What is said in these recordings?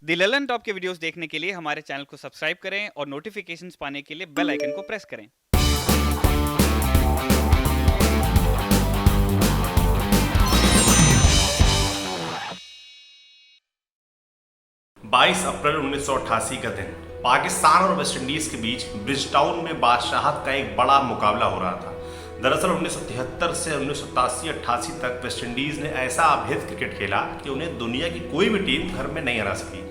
दी Lalan top के videos देखने के लिए हमारे चैनल को सब्सक्राइब करें और नोटिफिकेशंस पाने के लिए बेल आइकन को प्रेस करें। 22 अप्रैल 1988 का दिन पाकिस्तान और वेस्टइंडीज के बीच ब्रिजटाउन में बादशाहत का एक बड़ा मुकाबला हो रहा था। दरअसल 1973 से 1987-88 तक वेस्टइंडीज ने ऐसा अभेद क्रिकेट खेला कि उन्हें दुनिया की कोई भी टीम घर में नहीं हरा सकी।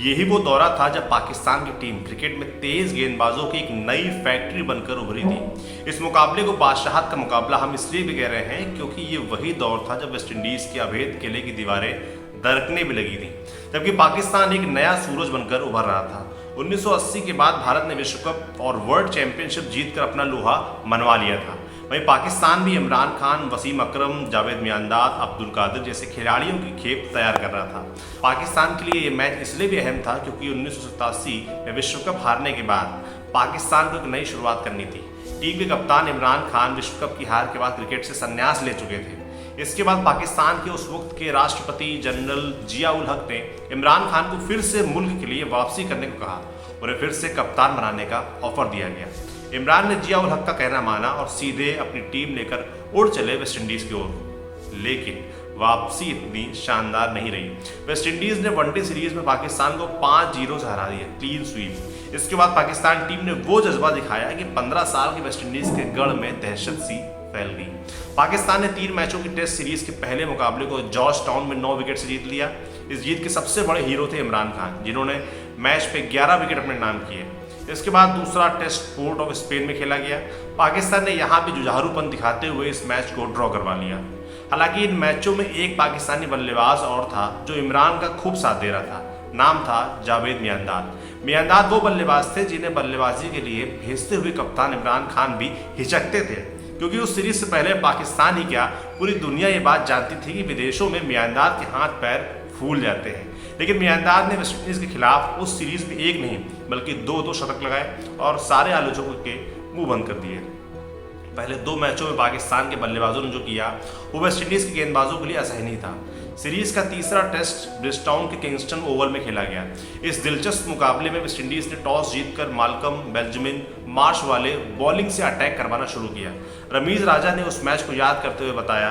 यही वो दौरा था जब पाकिस्तान की टीम क्रिकेट में तेज गेंदबाजों की एक नई फैक्ट्री बनकर उभरी थी। इस मुकाबले को बादशाहत का मुकाबला हम इसलिए भी कह रहे हैं क्योंकि ये वही दौर था जब वेस्टइंडीज के अभेद किले की दीवारें दरकने भी लगी थी, जबकि पाकिस्तान एक नया सूरज बनकर उभर रहा था। 1980 के बाद भारत ने विश्व कप और वर्ल्ड चैंपियनशिप जीतकर अपना लोहा मनवा लिया था। वहीं पाकिस्तान भी इमरान खान, वसीम अकरम, जावेद मियांदाद, अब्दुल कादिर जैसे खिलाड़ियों की खेप तैयार कर रहा था। पाकिस्तान के लिए ये मैच इसलिए भी अहम था क्योंकि 1987 में विश्व कप हारने के बाद पाकिस्तान को एक नई शुरुआत करनी थी। टीम के कप्तान इमरान खान विश्व कप की हार के बाद क्रिकेट से संन्यास ले चुके थे। इसके बाद पाकिस्तान के उस वक्त के राष्ट्रपति जनरल जिया उल हक ने इमरान खान को फिर से मुल्क के लिए वापसी करने को कहा। उन्हें फिर से कप्तान बनाने का ऑफर दिया गया। इमरान ने जिया उल हक का कहना माना और सीधे अपनी टीम लेकर उड़ चले वेस्टइंडीज की ओर। लेकिन वापसी इतनी शानदार नहीं रही। वेस्टइंडीज ने वनडे सीरीज में पाकिस्तान को 5-0 से हरा दिया, क्लीन स्वीप। इसके बाद पाकिस्तान टीम ने वो जज्बा दिखाया कि 15 साल के वेस्टइंडीज के गढ़ में दहशत सी फैल गई। पाकिस्तान ने 3 मैचों की टेस्ट सीरीज के पहले मुकाबले को जॉर्ज टाउन में 9 विकेट से जीत लिया। इस जीत के सबसे बड़े हीरो थे इमरान खान, जिन्होंने मैच पे 11 विकेट अपने नाम किए। इसके बाद दूसरा टेस्ट पोर्ट ऑफ स्पेन में खेला गया। पाकिस्तान ने यहाँ भी जुझारूपन दिखाते हुए इस मैच को ड्रॉ करवा लिया। हालांकि इन मैचों में एक पाकिस्तानी बल्लेबाज और था जो इमरान का खूब साथ दे रहा था। नाम था जावेद मियांदाद। मियांदाद वो बल्लेबाज थे जिन्हें बल्लेबाजी के लिए भेजते हुए कप्तान इमरान खान भी हिचकते थे, क्योंकि उस सीरीज से पहले पाकिस्तान ही क्या पूरी दुनिया ये बात जानती थी कि विदेशों में मियांदाद के हाथ पैर फूल जाते हैं। लेकिन मियांदाद ने वेस्टइंडीज के खिलाफ उस सीरीज में एक नहीं बल्कि 2-2 शतक लगाए और सारे आलोचकों के मुंह बंद कर दिए। पहले 2 मैचों में पाकिस्तान के बल्लेबाजों ने जो किया वो वेस्टइंडीज के गेंदबाजों के लिए असहनीय था। सीरीज का तीसरा टेस्ट ब्रिजटाउन के किंगस्टन ओवल में खेला गया। इस दिलचस्प मुकाबले में वेस्टइंडीज ने टॉस जीतकर माल्कम बेंजामिन मार्श वाले बॉलिंग से अटैक करवाना शुरू किया। रमीज राजा ने उस मैच को याद करते हुए बताया,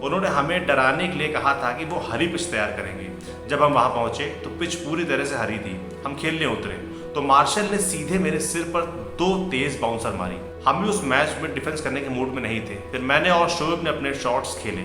उन्होंने हमें डराने के लिए कहा था कि वो हरी पिच तैयार करेंगे। जब हम वहां पहुंचे तो पिच पूरी तरह से हरी थी। हम खेलने उतरे तो मार्शल ने सीधे मेरे सिर पर 2 तेज बाउंसर मारी। हम भी उस मैच में डिफेंस करने के मूड में नहीं थे। फिर मैंने और शोएब ने अपने शॉट्स खेले।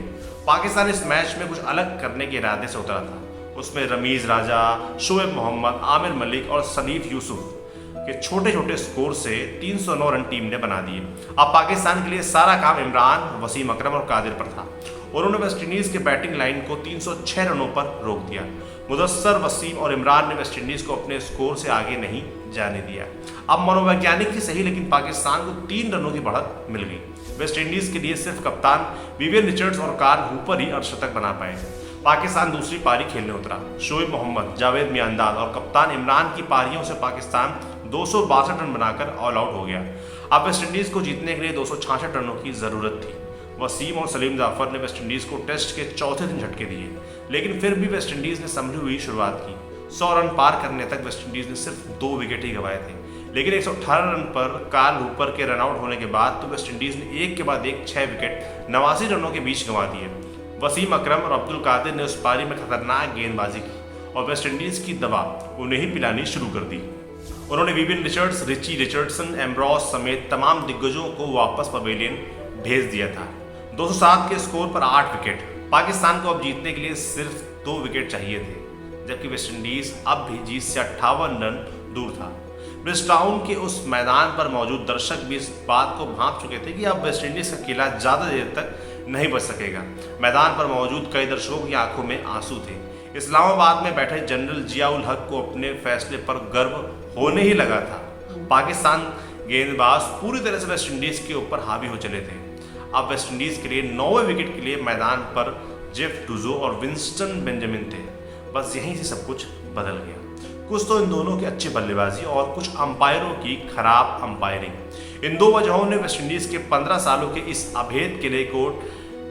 पाकिस्तान इस मैच में कुछ अलग करने के इरादे से उतरा था। उसमें रमीज राजा, शोएब मोहम्मद, आमिर मलिक और सनीफ यूसुफ के छोटे छोटे स्कोर से 309 रन टीम ने बना दिए। अब पाकिस्तान के लिए सारा काम इमरान, वसीम अकरम और कादिर पर था। उन्होंने वेस्टइंडीज के बैटिंग लाइन को 306 रनों पर रोक दिया। मुदस्सर, वसीम और इमरान ने वेस्टइंडीज को अपने स्कोर से आगे नहीं जाने दिया। अब मनोवैज्ञानिक ही सही, लेकिन पाकिस्तान को 3 रनों की बढ़त मिल गई। वेस्टइंडीज के लिए सिर्फ कप्तान विवियन रिचर्ड्स और कार्ल हूपर ही अर्धशतक बना पाए। पाकिस्तान दूसरी पारी खेलने उतरा। शोएब मोहम्मद, जावेद मियांदाद और कप्तान इमरान की पारियों से पाकिस्तान 262 रन बनाकर ऑल आउट हो गया। अब वेस्टइंडीज को जीतने के लिए 266 रनों की जरूरत थी। वसीम और सलीम जाफर ने वेस्टइंडीज को टेस्ट के चौथे दिन झटके दिए, लेकिन फिर भी वेस्टइंडीज ने संभली हुई शुरुआत की। 100 रन पार करने तक वेस्टइंडीज ने सिर्फ 2 विकेट ही गंवाए थे। लेकिन 118 रन पर कार्ल हूपर के रनआउट होने के बाद तो वेस्टइंडीज ने एक के बाद एक 6 विकेट 89 रनों के बीच गंवा दिए। वसीम अकरम और अब्दुल कादिर ने उस पारी में खतरनाक गेंदबाजी की और वेस्टइंडीज की दवा उन्हें ही पिलानी शुरू कर दी। उन्होंने विवियन रिचर्ड्स, रिची रिचर्डसन, एम्ब्रॉस समेत तमाम दिग्गजों को वापस पवेलियन भेज दिया था। 207 के स्कोर पर 8 विकेट। पाकिस्तान को अब जीतने के लिए सिर्फ 2 विकेट चाहिए थे, जबकि वेस्टइंडीज अब भी जीत से 58 रन दूर था। ब्रिजटाउन के उस मैदान पर मौजूद दर्शक भी इस बात को भांप चुके थे कि अब वेस्टइंडीज का किला ज़्यादा देर तक नहीं बच सकेगा। मैदान पर मौजूद कई दर्शकों की आंखों में आंसू थे। इस्लामाबाद में बैठे जनरल जिया उल हक को अपने फैसले पर गर्व होने ही लगा था। पाकिस्तान गेंदबाज पूरी तरह से वेस्टइंडीज के ऊपर हावी हो चले थे। अब वेस्टइंडीज के लिए 9वें विकेट के लिए मैदान पर जेफ डुजो और विंस्टन बेंजामिन थे। बस यहीं से सब कुछ बदल गया। कुछ तो इन दोनों की अच्छी बल्लेबाजी और कुछ अंपायरों की खराब अंपायरिंग। इन 2 वजहों ने वेस्टइंडीज के 15 सालों के इस अभेद किले को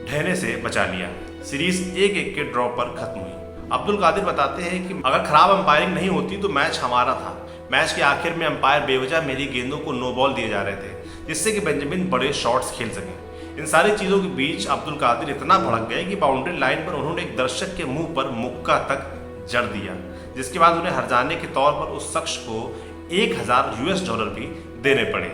ढहने से बचा लिया। सीरीज 1-1 के ड्रॉ पर खत्म हुई। अब्दुल कादिर बताते हैं कि अगर खराब अंपायरिंग नहीं होती तो मैच हमारा था। मैच के आखिर में अंपायर बेवजह मेरी गेंदों को नो बॉल दिए जा रहे थे, जिससे कि बेंजामिन बड़े शॉट्स खेल सकें। इन सारी चीज़ों के बीच अब्दुल कादिर इतना भड़क गए कि बाउंड्री लाइन पर उन्होंने एक दर्शक के मुंह पर मुक्का तक जड़ दिया, जिसके बाद उन्हें हरजाने के तौर पर उस शख्स को $1000 भी देने पड़े।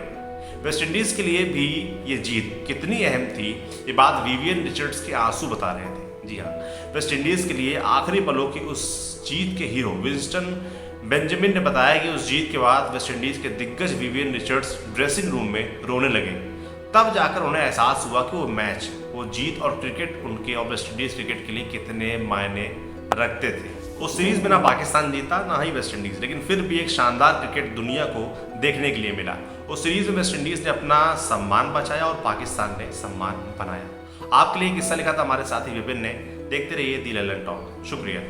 वेस्टइंडीज़ के लिए भी ये जीत कितनी अहम थी, ये बात विवियन रिचर्ड्स के आंसू बता रहे थे। जी हाँ, वेस्टइंडीज़ के लिए आखिरी पलों की उस जीत के हीरो विंस्टन बेंजामिन ने बताया कि उस जीत के बाद वेस्टइंडीज़ के दिग्गज विवियन रिचर्ड्स ड्रेसिंग रूम में रोने लगे। तब जाकर उन्हें एहसास हुआ कि वो मैच, वो जीत और क्रिकेट उनके और वेस्टइंडीज़ क्रिकेट के लिए कितने मायने रखते थे। उस सीरीज में ना पाकिस्तान जीता ना ही वेस्टइंडीज़, लेकिन फिर भी एक शानदार क्रिकेट दुनिया को देखने के लिए मिला। उस सीरीज में वेस्टइंडीज़ ने अपना सम्मान बचाया और पाकिस्तान ने सम्मान बनाया। आपके लिए किस्सा लिखा था हमारे साथी विपिन ने। देखते रहिए दी ललन टॉक। शुक्रिया।